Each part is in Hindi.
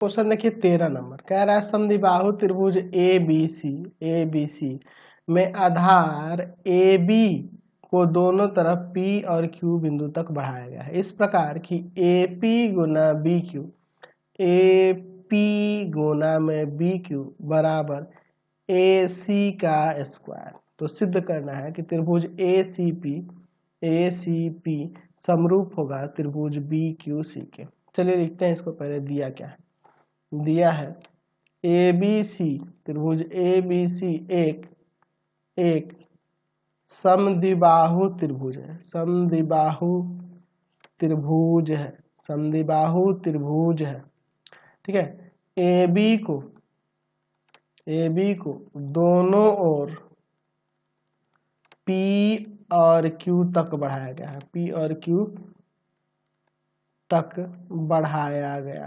क्वेश्चन देखिए 13 नंबर कह रहा है समद्विबाहु त्रिभुज ए बी सी में आधार ए बी को दोनों तरफ P और Q बिंदु तक बढ़ाया गया है इस प्रकार कि AP गुना बी क्यू AP गुना में बी क्यू बराबर AC का स्क्वायर। तो सिद्ध करना है कि त्रिभुज ACP समरूप होगा त्रिभुज BQC के। चलिए लिखते हैं इसको, पहले दिया क्या है। दिया है ABC त्रिभुज ABC एक समद्विबाहु त्रिभुज है। समद्विबाहु त्रिभुज है। ठीक है। AB को दोनों ओर P और Q तक बढ़ाया गया है। P और Q तक बढ़ाया गया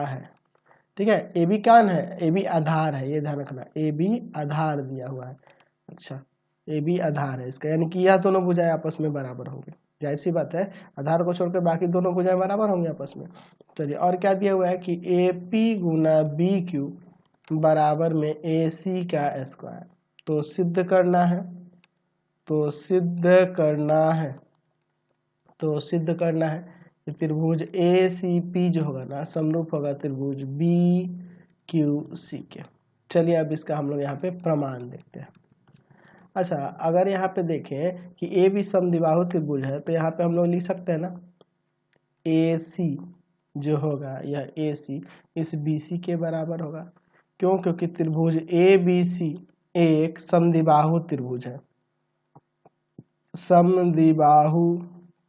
है। ठीक है। ए बी कौन है? ए बी आधार है, ये ध्यान रखना। ए बी आधार दिया हुआ है। अच्छा, ए बी आधार है इसका, यानी कि यह दोनों भुजाएं आपस में बराबर होंगे। जाहिर सी बात है, आधार को छोड़कर बाकी दोनों भुजाएं बराबर होंगे आपस में। चलिए, और क्या दिया हुआ है कि ए पी गुना बी क्यू बराबर में ए सी का स्क्वायर। तो सिद्ध करना है त्रिभुज ए सी पी जो होगा ना समरूप होगा त्रिभुज बी क्यू सी के। चलिए अब इसका हम लोग यहाँ पे प्रमाण देखते हैं। अच्छा, अगर यहाँ पे देखें कि ए बी समद्विबाहु त्रिभुज है तो यहाँ पे हम लोग लिख सकते हैं ना, ए सी जो होगा यह ए सी इस बी सी के बराबर होगा। क्यों? क्योंकि त्रिभुज ए बी सी एक समद्विबाहु त्रिभुज है। समद्विबाहु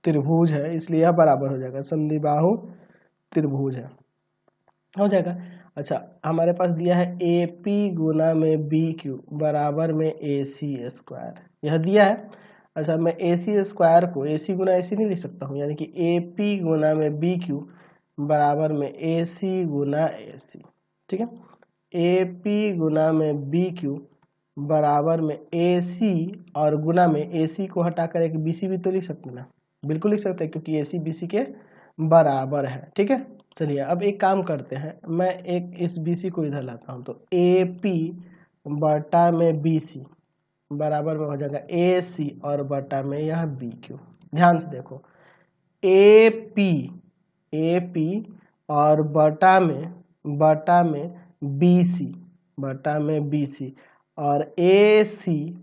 त्रिभुज है, इसलिए यह बराबर हो जाएगा। समद्विबाहु त्रिभुज है, हो जाएगा। अच्छा, हमारे पास दिया है ए पी गुना में बी क्यू बराबर में ए सी स्क्वायर, यह दिया है। अच्छा, मैं ए सी स्क्वायर को ए सी गुना ए सी नहीं लिख सकता हूँ, यानी कि ए पी गुना में बी क्यू बराबर में ए सी गुना ए सी। ठीक है। ए पी गुना में बी क्यू बराबर में ए सी और गुना में ए सी को हटाकर एक बी सी भी तो लिख सकते ना, बिल्कुल लिख सकते हैं, क्योंकि ए सी बी सी के बराबर है। ठीक है। चलिए अब एक काम करते हैं, मैं एक इस बी सी को इधर लाता हूँ। तो ए पी बटा में बी सी बराबर में हो जाएगा ए सी और बटा में यह बी क्यू। ध्यान से देखो, ए पी और बटा में बी सी और ए सी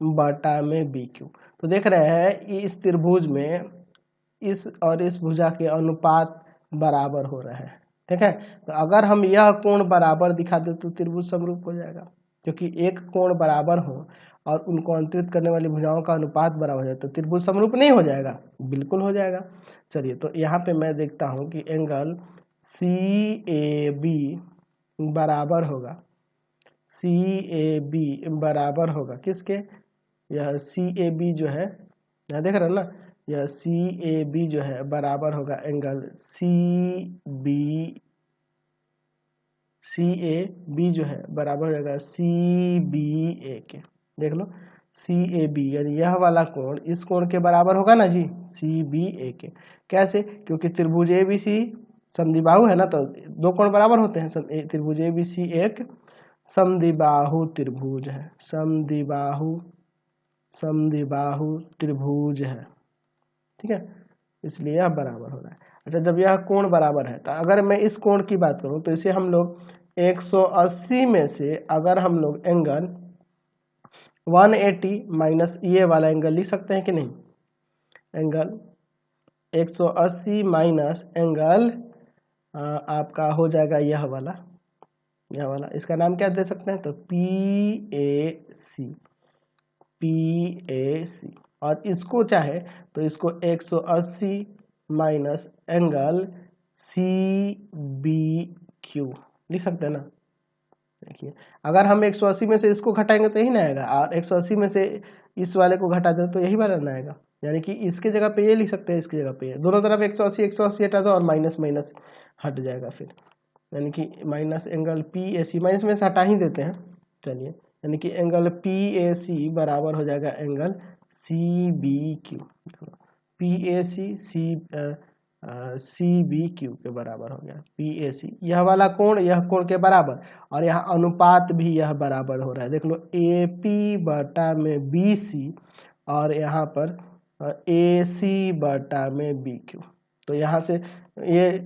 बटा में बी क्यू। तो देख रहे हैं इस त्रिभुज में इस और इस भुजा के अनुपात बराबर हो रहे हैं। ठीक है। तो अगर हम यह कोण बराबर दिखा दे तो त्रिभुज समरूप हो जाएगा, क्योंकि एक कोण बराबर हो और उनको अंतरित करने वाली भुजाओं का अनुपात बराबर हो जाए तो त्रिभुज समरूप नहीं हो जाएगा? बिल्कुल हो जाएगा। चलिए, तो यहाँ पे मैं देखता हूँ कि एंगल सी ए बी बराबर होगा किसके? यह सी ए बी जो है, यहाँ देख रहे हो ना, यह सी ए बी जो है बराबर होगा एंगल सी ए बी जो है बराबर हो जाएगा सी बी ए के। देख लो, सी ए बी यानी यह वाला कोण इस कोण के बराबर होगा ना जी, सी बी ए के। कैसे? क्योंकि त्रिभुज ए बी सी समद्विबाहु है ना, तो दो कोण बराबर होते हैं। त्रिभुज ए बी सी एक समद्विबाहु त्रिभुज है। समद्विबाहु त्रिभुज है। ठीक है, इसलिए यह बराबर हो रहा है। अच्छा, जब यह कोण बराबर है तो अगर मैं इस कोण की बात करूं तो इसे हम लोग 180 में से अगर हम लोग एंगल 180 माइनस ये वाला एंगल लिख सकते हैं कि नहीं? एंगल 180 माइनस एंगल आपका हो जाएगा यह वाला, इसका नाम क्या दे सकते हैं? तो पी ए सी। और इसको चाहे तो इसको 180 minus angle C B Q लिख सकते हैं ना। देखिए, अगर हम 180 में से इसको घटाएंगे तो यही ना आएगा, और 180 में से इस वाले को घटा दें तो यही वाला ना आएगा। यानी कि इसके जगह पे ये लिख सकते हैं, इसकी जगह पे ये, दोनों तरफ 180 हटा दो और माइनस हट जाएगा फिर, यानी कि minus angle P A C minus में से हटा ही देते हैं। चलिए, यानी कि एंगल पी ए सी बराबर हो जाएगा angle C B Q. P A C C B Q के बराबर हो गया, पी ए सी, यह वाला कोण यह कोण के बराबर, और यहाँ अनुपात भी यह बराबर हो रहा है, देख लो ए पी बटा में बी सी, और यहाँ पर ए सी बटा में बी क्यू। तो यहाँ से ये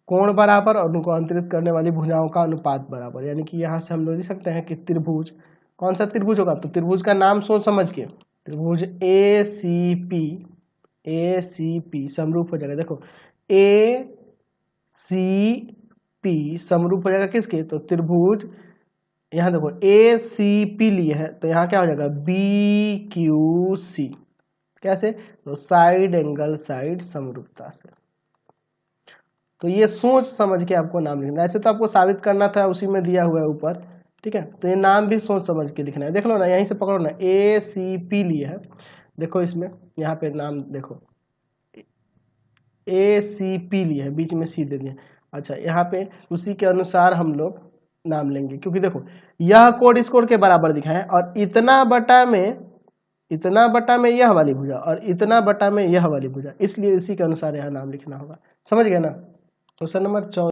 कोण बराबर और उनको अंतरित करने वाली भुजाओं का अनुपात बराबर, यानी कि यहाँ से हम लोग लिख सकते हैं कि त्रिभुज, कौन सा त्रिभुज होगा, तो त्रिभुज का नाम सोच समझ के, त्रिभुज ए सी पी समरूप हो जाएगा। देखो ए सी पी समरूप हो जाएगा किसके, तो त्रिभुज, यहाँ देखो ए सी पी लिए है तो यहाँ क्या हो जाएगा बी क्यू सी, कैसे, तो साइड एंगल साइड समरूपता से। तो ये सोच समझ के आपको नाम लिखना है, ऐसे तो आपको साबित करना था, उसी में दिया हुआ है ऊपर, ठीक है, तो ये नाम भी सोच समझ के लिखना है। देख लो ना, यहीं से पकड़ो ना, ए सी पी लिए है, देखो इसमें यहाँ पे नाम देखो ए सी पी लिए है, बीच में सी दे दिया। अच्छा, यहाँ पे उसी के अनुसार हम लोग नाम लेंगे, क्योंकि देखो यह कोण इस कोण के बराबर दिखा है, और इतना बटा में यह वाली भुजा, और इतना बटा में यह वाली भुजा, इसलिए इसी के अनुसार यहाँ नाम लिखना होगा। समझ गए ना। Question number 14।